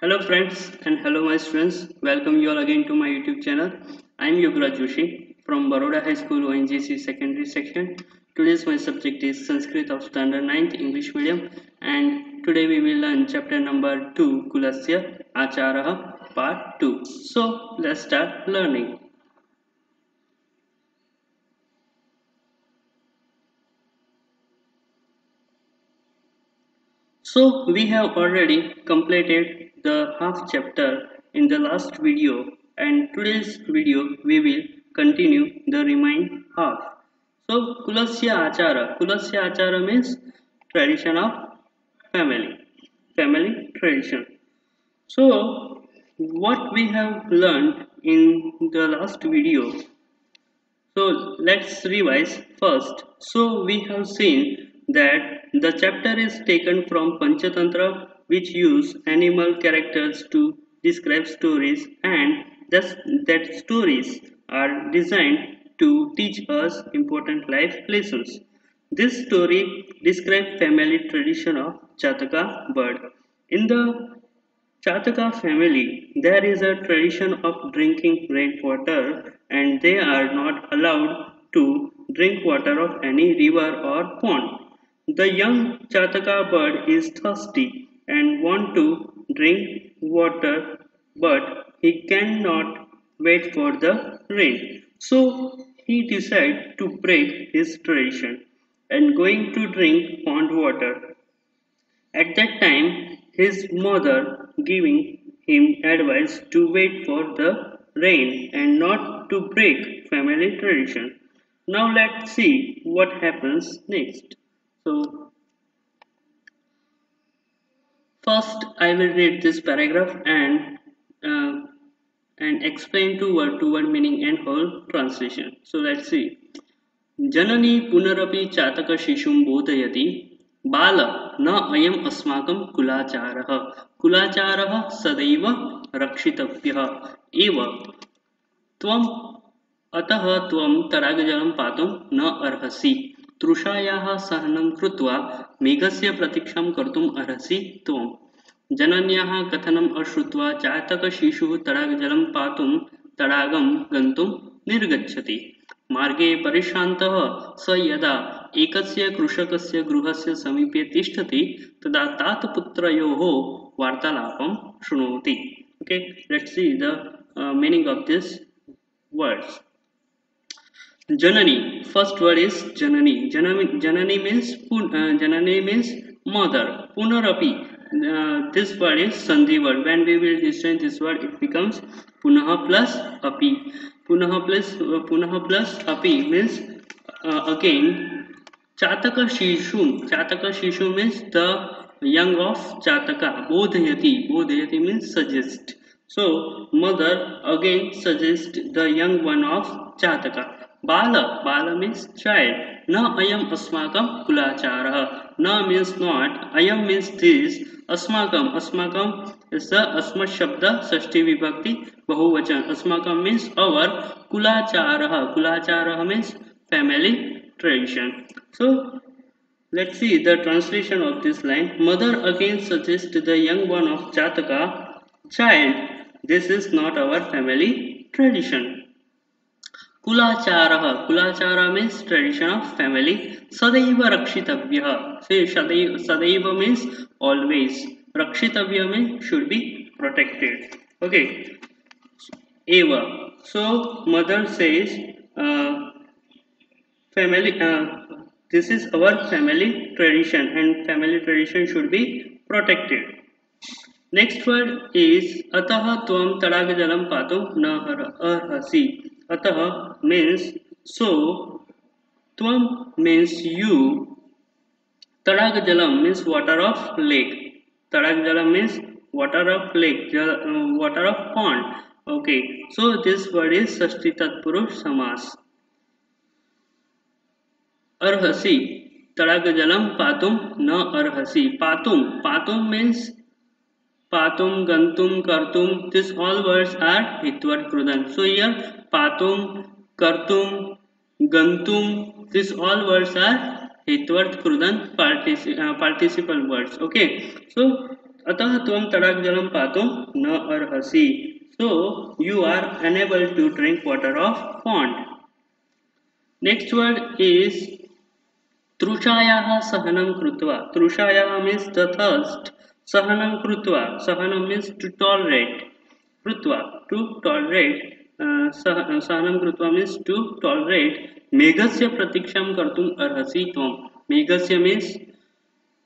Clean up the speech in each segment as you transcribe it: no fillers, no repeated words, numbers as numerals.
Hello friends and hello my students. Welcome you all again to my YouTube channel. I am Yuvraj Joshi from Baroda High School ONGC secondary section. Today's my subject is Sanskrit of standard 9th English medium, and today we will learn chapter number 2 Kulasya Acharah part 2. So let's start learning. So we have already completed the half chapter in the last video, and today's video we will continue the remaining half. So Kulasya Achara means tradition of family tradition. So what we have learned in the last video, so let's revise first. So we have seen that the chapter is taken from Panchatantra, which use animal characters to describe stories, and thus that stories are designed to teach us important life lessons. This story describes family tradition of Chataka bird. In the Chataka family, there is a tradition of drinking rainwater, and they are not allowed to drink water of any river or pond. The young Chataka bird is thirsty and want to drink water, but he cannot wait for the rain. So he decides to break his tradition and going to drink pond water. At that time, his mother giving him advice to wait for the rain and not to break family tradition. Now let's see what happens next. So first I will read this paragraph uh, and explain to word meaning and whole translation. So let's see. जननी पुनरपि चातकशिशुं बोधयति बाल न अयम् अस्माकं कुलाचारः कुलाचारः सदैव रक्षितव्यः एव त्वम् अतः त्वं तडागजलं पातुं न अर्हसि तृषायाः सहनं कृत्वा मेघस्य प्रतीक्षां कर्तुम् अर्हसि त्वं जनन्याः कथनम् अश्रुत्वा चातकशिशुः तडागजलं पातुं तडागं गन्तुं निर्गच्छति मार्गे परिश्रान्तः स यदा एकस्य कृषकस्य गृहस्य समीपे तिष्ठति तदा तात पुत्रयोः वार्तालापं शृणोति. Okay, let's see the meaning of this words. Janani, first word is Janani. Janani means mother. Punarapi, this word is Sandhi word. When we will distinguish this word, it becomes Punaha plus Api. Punaha plus Api means again. Chataka Shishu means the young of Chataka. Bodhayati means suggest. So mother again suggests the young one of Chataka. Bala means child. Na ayam asmakam kulacharah. Na means not. Ayam means this. Asmakam is the asmat shabda sashti vibhakti bahuvachan. Asmakam means our. Kulacharah means family tradition. So let's see the translation of this line. Mother again suggests the young one of Chataka, child, this is not our family tradition. Kulachara means tradition of family. Sadaiva rakshitavya. Say sadaiva means always. Rakshitavya means should be protected. Okay. Eva. So mother says family. This is our family tradition, and family tradition should be protected. Next word is Ataha Tvam Tadagajalam Patum Naharasi. Ataha means so, Tvam means you, Tadagajalam means water of lake. Tadagajalam means water of lake, water of pond. Okay, so this word is Sashti Tatpurush Samas. Arhasi, Tadagajalam Patum na Arhasi. Patum means Patum, Gantum, Kartum, these all words are Hitwat Krudan. So here Patum, Kartum, Gantum, these all words are Hitwat Krudan participle words. Okay. So अतः त्वं तडाग जलं पातुं न अर्हसि. So you are unable to drink water of pond. Next word is तृषायाः सहनं कृत्वा. तृषायाः means the thirst. सहनं कृत्वा. Sahanam means to tolerate. कृत्वा to tolerate. सहनं कृत्वा means to tolerate. मेघस्य प्रतीक्षां कर्तुम् अर्हसि त्वं. मेघस्य means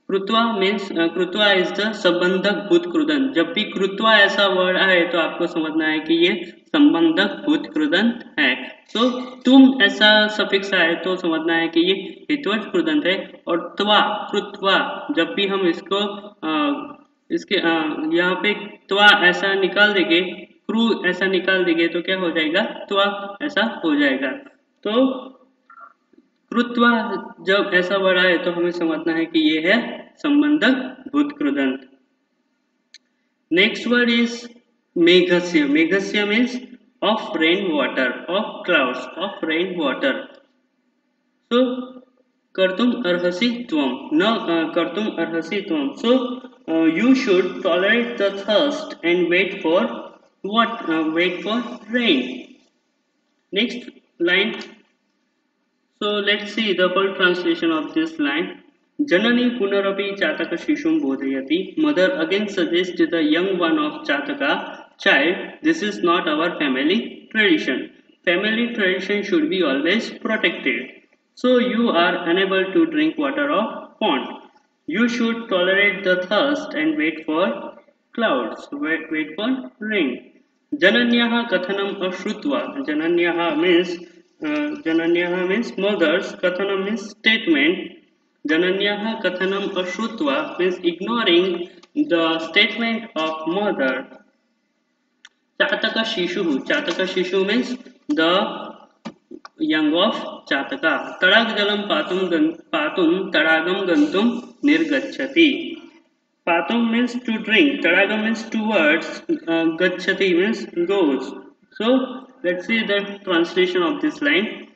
कृत्वा मीन्स कृत्वा इज द संबंधक भूत कृदंत. जब भी कृत्वा ऐसा वर्ड आए तो आपको समझना है कि ये संबंधक भूत कृदंत है. सो तुम ऐसा सफिक्स आए तो समझना है कि ये हितवच कृदंत है. और त्वा कृत्वा जब भी हम इसको इसके यहाँ पे त्वा ऐसा निकाल देंगे, क्रू ऐसा निकाल देंगे तो क्या हो जाएगा, त्वा ऐसा हो जाएगा. तो कृत्वा जब ऐसा वर्ड आए तो हमें समझना है कि ये है संबंधक भूतकृदंत. नेक्स्ट वर्ड इज मेघस्य. मेघस्य means of rain water, of clouds, of rain water. So कर्तुम अर्हसि त्वं, न कर्तुम अर्हसि त्वं. So you should tolerate the thirst and wait for wait for rain. Next line. So let's see the full translation of this line. Janani punarapi Chataka Shishum bodhayati. Mother again suggests the young one of Chataka, child, this is not our family tradition. Family tradition should be always protected. So you are unable to drink water of pond. You should tolerate the thirst and wait for clouds. Wait for rain. Jananyaha kathanam ashrutva. Jananyaha means Jananyaha means mothers, Kathanam means statement. Jananyaha Kathanam Ashrutva means ignoring the statement of mother. Chataka Shishu. Chataka Shishu means the young of Chataka. Tadag Jalam Patum Tadagam Gantum Nirgachati. Patum means to drink, Tadagam means towards, Gachati means goes. So let's see the translation of this line.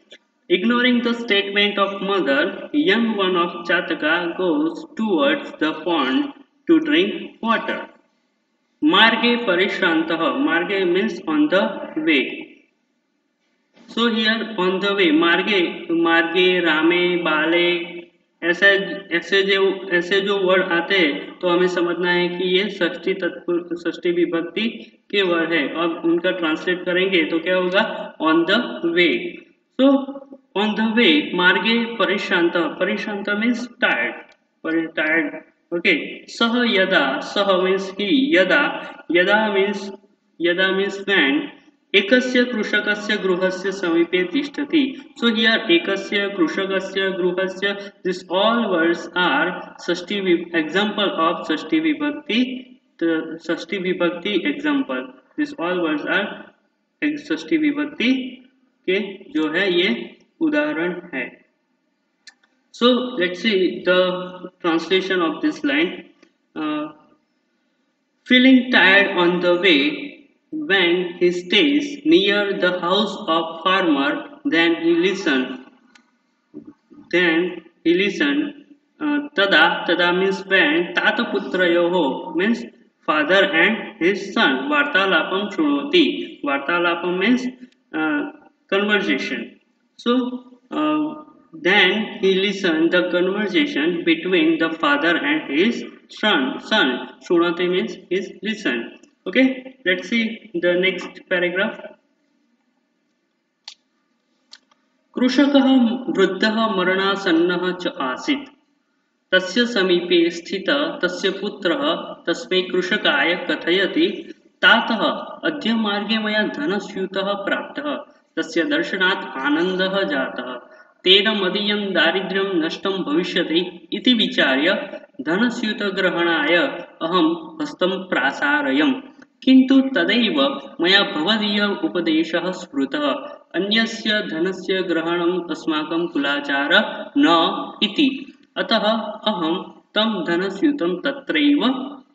Ignoring the statement of mother, young one of Chataka goes towards the pond to drink water. Marge parishrantaha. Marge means on the way. So here on the way, marge, rame, bale, ऐसे जो word आते हैं तो हमें समझना है कि ये षष्ठी विभक्ति के वर्ड है. अब उनका ट्रांसलेट करेंगे तो क्या होगा, on the way. So on the वे मार्गे परिश्रांत. परिश्रांत मीन्स टायर्ड. ओके. सह यदा. सह मीन्स ही. यदा मीन्स व्हेन. एकस्य कृषकस्य गृहस्य समीपे तिष्ठति. सो हियर एकस्य कृषकस्य गृहस्य, दिस ऑल वर्ड्स आर षष्ठी एग्जांपल ऑफ षष्ठी विभक्ति. षष्ठी विभक्ति example. This all words are षष्ठी विभक्ति के जो है ये उदाहरण है. So let's see the translation of this line. Feeling tired on the way when he stays near the house of farmer, then he listen. Tada means when. Tata putrayoho means father and his son. Vartalapam shunoti. Vartalapam means conversation. So then he listened the conversation between the father and his son. Shunati means is listen. Okay, let's see the next paragraph. कृषकः वृद्धः मरणासन्नः च आसीत्. तस्य समीपे स्थितः तस्य पुत्रः तस्मै कृषकाय कथयति, तातः अद्य मार्गे मया धनस्यूतः प्राप्तः. तस्य दर्शनात् आनन्दः जातः. तेन मदीयं दारिद्र्यं नष्टं भविष्यति इति विचार्य धनस्यूतग्रहणाय अहं हस्तं प्रासारयम्. किन्तु तदैव मया भवदीय उपदेशः स्मृतः. अन्यस्य धनस्य ग्रहणम् अस्माकं कुलाचारः न इति. अतः अहं तं धनस्यूतं तत्रैव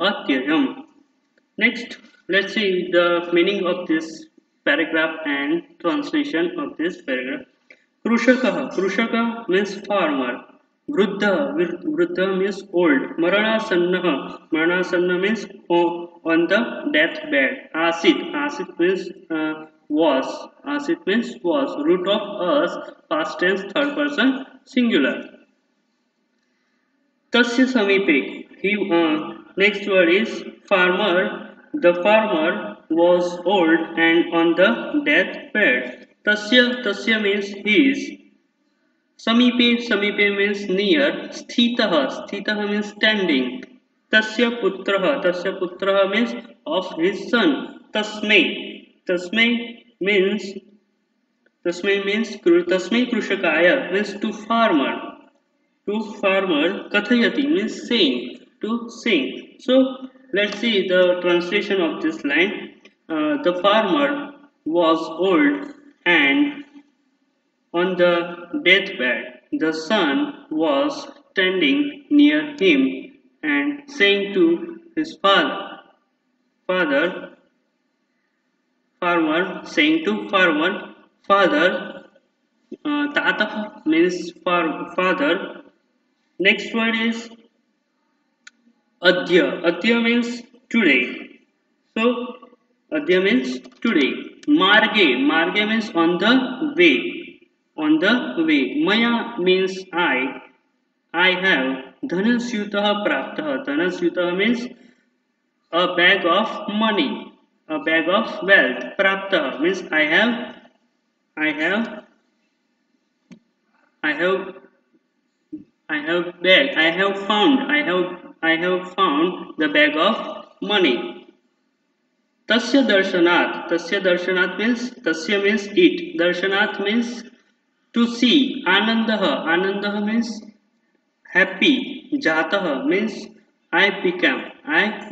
अत्यजम्. Next, let's see the meaning of this paragraph and translation of this paragraph. Krushaka means farmer. Vruddha means old. Maranasanna means on the deathbed. Asit means was. Asit means was. Root of us, past tense, third person, singular. Tasya samipe. Next word is farmer. The farmer was old and on the deathbed. Tasya means his. Samipe means near. Sthitah means standing. Tasya putraha means of his son. Tasmai means Tasmai krushakaya means to farmer. To farmer, kathayati means saying, to sing. So let's see the translation of this line. The farmer was old and on the deathbed the son was standing near him and saying to his father, father, tata means father. Next word is adya. Adya means today. So adya means today. Marge means on the way. On the way. Maya means I have. Dhanasyutah praptah. Dhanasyutah means a bag of money. A bag of wealth. Praptah means I have I have I have found the bag of money. Tasya darshanat means it. Darshanat means to see. Anandah means happy. Jatah means I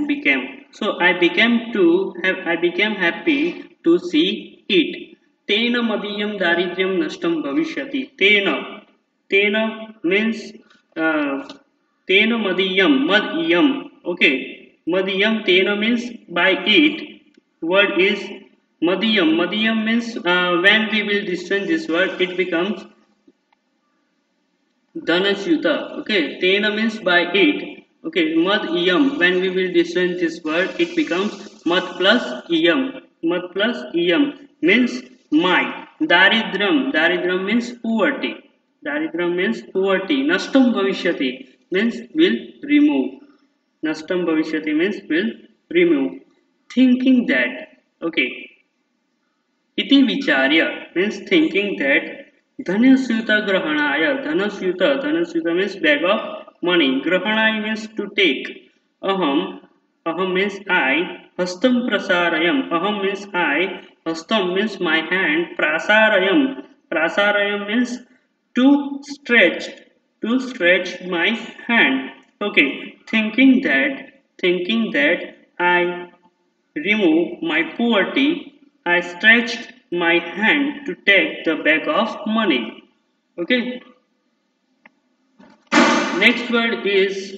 became. So I became happy to see it. Tena madiyam daridryam nashtam bhavishyati. Tena means uh, Tena madiyam. Okay, madiyam tena means by it. Word is madiyam. Madiyam means when we will distance this word, it becomes Dhanasyuta. Okay, Tena means by it. Okay, Mad Iyam. When we will distance this word, it becomes Mad plus Iyam. Mad plus Iyam means my. Daridram means poverty. Daridram means poverty. Nashtam bhavishyati means will remove. Nashtam bhavishyati means will remove. Thinking that. Okay, Iti vicharya means thinking that Dhanasyuta means bag of money. Grahanaya means to take. Aham means I. Aham means I. Hastam means my hand. Prasarayam means to stretch my hand. Okay, thinking that I remove my poverty, I stretched my hand to take the bag of money. Okay. Next word is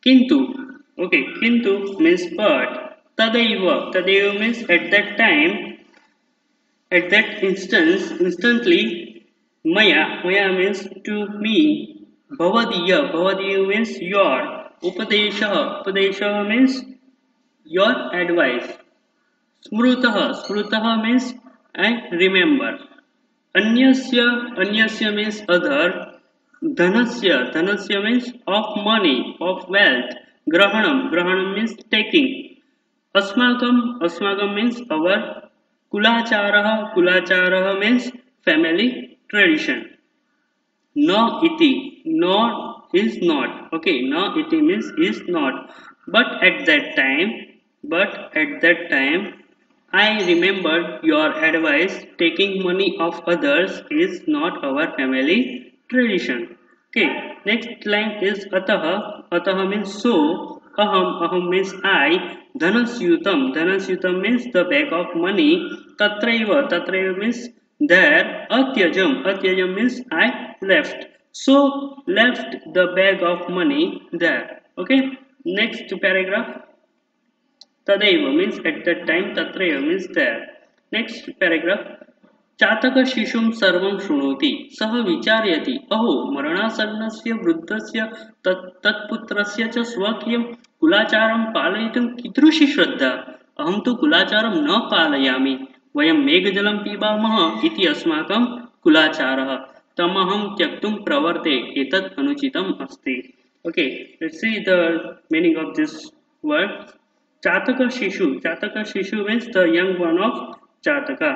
kintu. Okay, kintu means but. Tadaiva means at that time, at that instantly. Maya means to me. Bhavadiya means your. Upadesha means your advice. Smrutah means I remember. Anyasya means other. Dhanasya means of money, of wealth. Grahanam means taking. Asmagam means our. Kulacharaha means family tradition. No is not. Okay, no iti means is not. But at that time, I remembered your advice. Taking money of others is not our family tradition. Okay, next line is ataha. Ataha means so. Aham means I. Dhanasyutam means the bag of money. Tatraiva means there. Atyajam means I left. So left the bag of money there. Okay, next paragraph. Tadaiva means at that time, Tatraiva means there. Next paragraph. चातक शिशुं सर्वं शृणोति सः विचारयति अहो मरणासन्नस्य वृद्धस्य तत्पुत्रस्य च स्वकीयं कुलाचारं पालयितुं कीदृशी श्रद्धा अहं तु कुलाचारं न पालयामि वयं मेघजलं पिबामः इति अस्माकं कुलाचारः तमहं त्यक्तुं प्रवर्ते एतत् अनुचितम् अस्ति okay let's see the meaning of this word chataka shishu means the young one of chataka.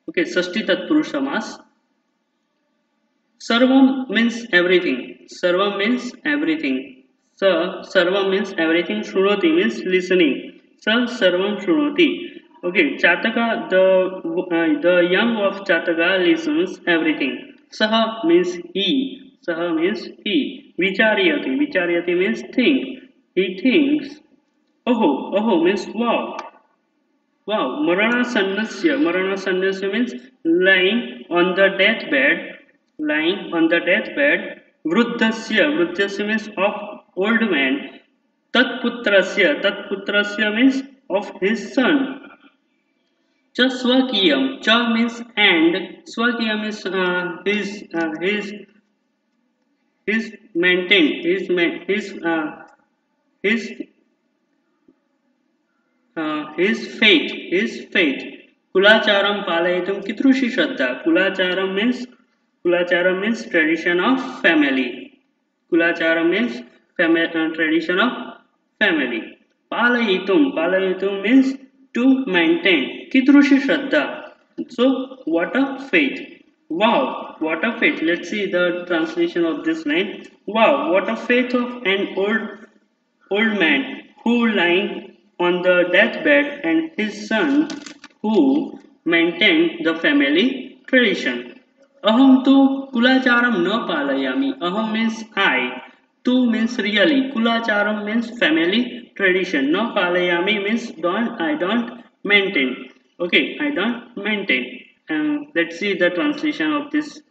Okay, Sashti Tatpurush Samas. Sarvam means everything. Sarvam means everything. Sarvam means everything. Shunoti means listening. Sarvam Shunoti. Okay, Chataka, the young of Chataka listens everything. Saha means he. Saha means he. Vicharyati. Vicharyati means think. He thinks. Oho means wow. Wow, Marana Sannasya means lying on the deathbed, lying on the deathbed. Vruddhasya means of old man. Tatputrasya means of his son. Cha Swakiyam, Cha means and, Swakiyam is his maintained, his his faith. Kulacharam palayitum kitrushi shraddha. Kulacharam means tradition of family. Kulacharam means tradition of family. Palayitum means to maintain. Kitrushi shraddha. So what a faith. Wow, what a faith. Let's see the translation of this line. Wow, what a faith of an old man who lying on the deathbed and his son who maintained the family tradition. Aham tu kulacharam na palayami. Aham means I. Tu means really. Kulacharam means family tradition. Na palayami means I don't maintain. Okay, I don't maintain. Let's see the translation of this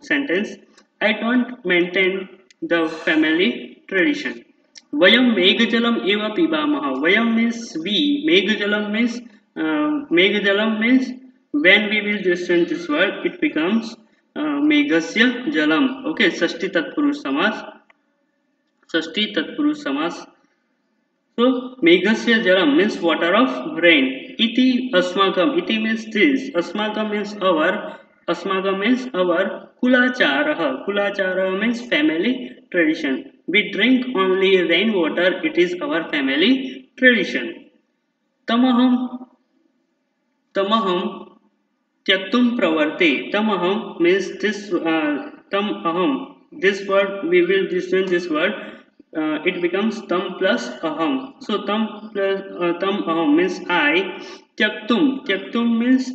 sentence. I don't maintain the family tradition. Vayam Meghajalam eva pibamaha. Vayam means we. Meghajalam means when we will distance this word, it becomes Meghasya Jalam. Okay, Sashti Tatpurush Samas. Sashti Tatpurush Samas. So Meghasya Jalam means water of rain. Iti Asmakam. Iti means this. Asmakam means our. Asmakam means our. Kulacharaha. Kulacharaha means family tradition. We drink only rainwater. It is our family tradition. Tamaham. Tamaham. Tyaktum pravarte. Tamaham means this. Tam aham. This word we will distance this word. It becomes tam plus aham. So tam aham means I. Tyaktum means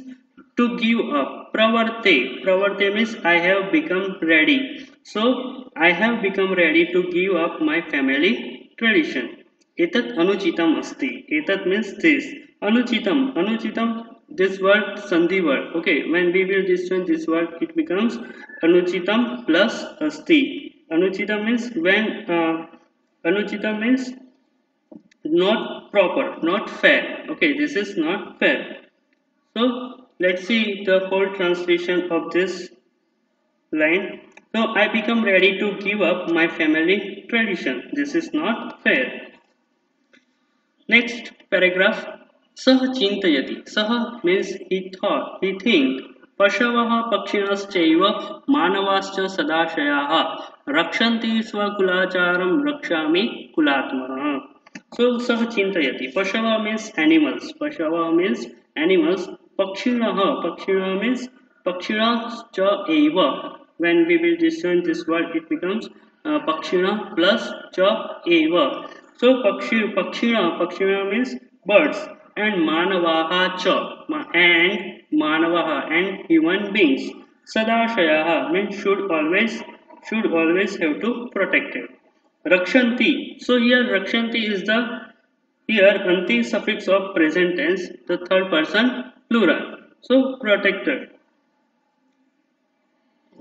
to give up. Pravarte means I have become ready. So I have become ready to give up my family tradition. Etat anuchitam asti. Etat means this. Anuchitam. This word sandhi word. Okay, when we will distance this word, it becomes anuchitam plus asti. Anuchitam means when Anuchita means not proper, not fair. Okay, this is not fair. So let's see the whole translation of this line. So I become ready to give up my family tradition. This is not fair. Next paragraph. Sah chintayati. Sah means he think. Pashavaha pakshinaschaiva manavascha sadashayaha rakshanti swakulacharam rakshami kulatmana. So sah chintayati. Pashava means animals. Pashava means animals. Pakshinaha means pakshinascha eva. When we will discern this word, it becomes pakshina plus cha eva. So pakshina means birds and manavaha cha and manavaha and human beings. Sadashayaha means should always have to protect it. Rakshanti. So here Rakshanti is the here anti suffix of present tense, the third person plural. So protected.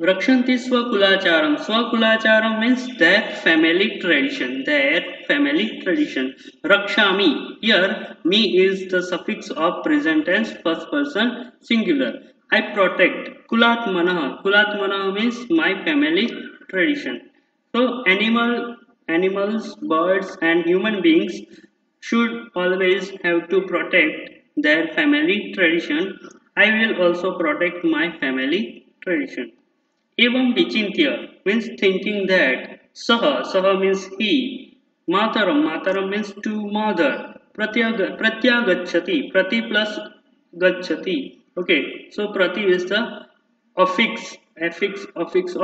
Rakshanti Swakulacharam. Swakulacharam means their family tradition. Their family tradition. Rakshami. Here, me is the suffix of present tense, first person, singular. I protect. Kulatmanaha. Kulatmanaha means my family tradition. So, animals, birds, and human beings should always have to protect their family tradition. I will also protect my family tradition. Evam vichintya means thinking that. Saha means he. Mataram means to mother. Pratyagachati, prati plus gachati. Okay, so prati is the affix of affix.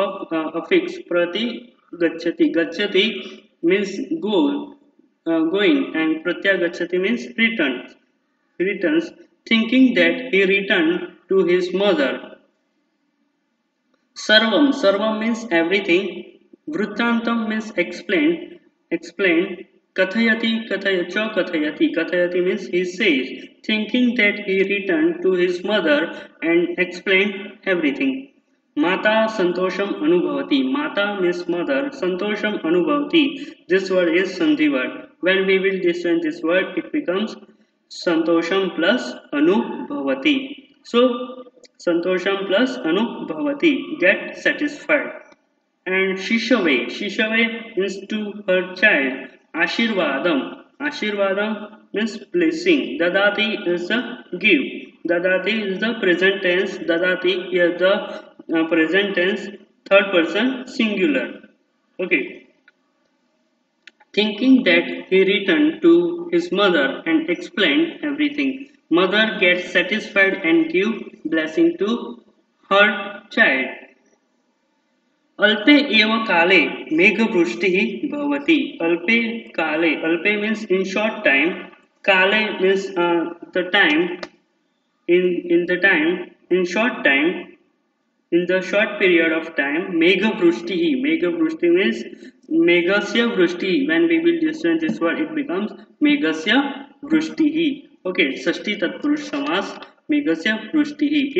Prati gachati. Gachati means going, and pratyagachati means returns, thinking that he returned to his mother. Sarvam means everything. Vrittantam means explained. Kathayati means he says, thinking that he returned to his mother and explained everything. Mata Santosham Anubhavati. Mata means mother. Santosham Anubhavati. This word is Sandhi word. When we will distinguish this word, it becomes Santosham plus Anubhavati. So, Santosham plus Anubhavati. Get satisfied. And Shishave means to her child. Ashirvadam means blessing. Dadati is the give. Dadati is the present tense. Dadati here the present tense, third person singular. Okay. Thinking that he returned to his mother and explained everything. Mother gets satisfied and give blessing to her child. अल्पे एव काले मेघवृष्टिः भवति. अल्पे means in short time. Kale means the time. In short time, in the short period of time. Megha vrushti means megasya vrushti. When we will distinguish this word, it becomes megasya vrushtihi. Okay, षष्ठी तत्पुरुष समास. Megasya vrushtihi.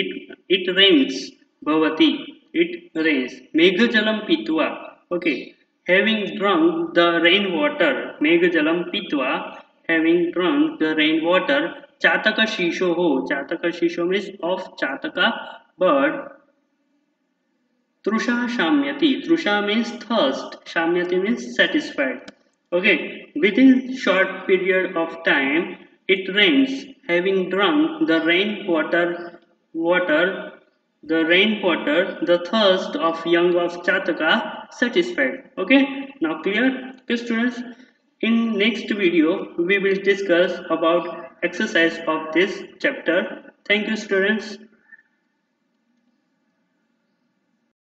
It rains. Bhavati. It rains. Meghajalam pitva. Okay, having drunk the rainwater. Meghajalam pitva. Having drunk the rainwater. Chataka shisho ho. Chataka shisho means of chataka bird. Trusha shamyati. Trusha means thirst. Shamyati means satisfied. Okay. Within short period of time, it rains. Having drunk the rainwater, the thirst of young of Chataka satisfied. Okay. Now clear? Okay, students. In next video, we will discuss about exercise of this chapter. Thank you, students.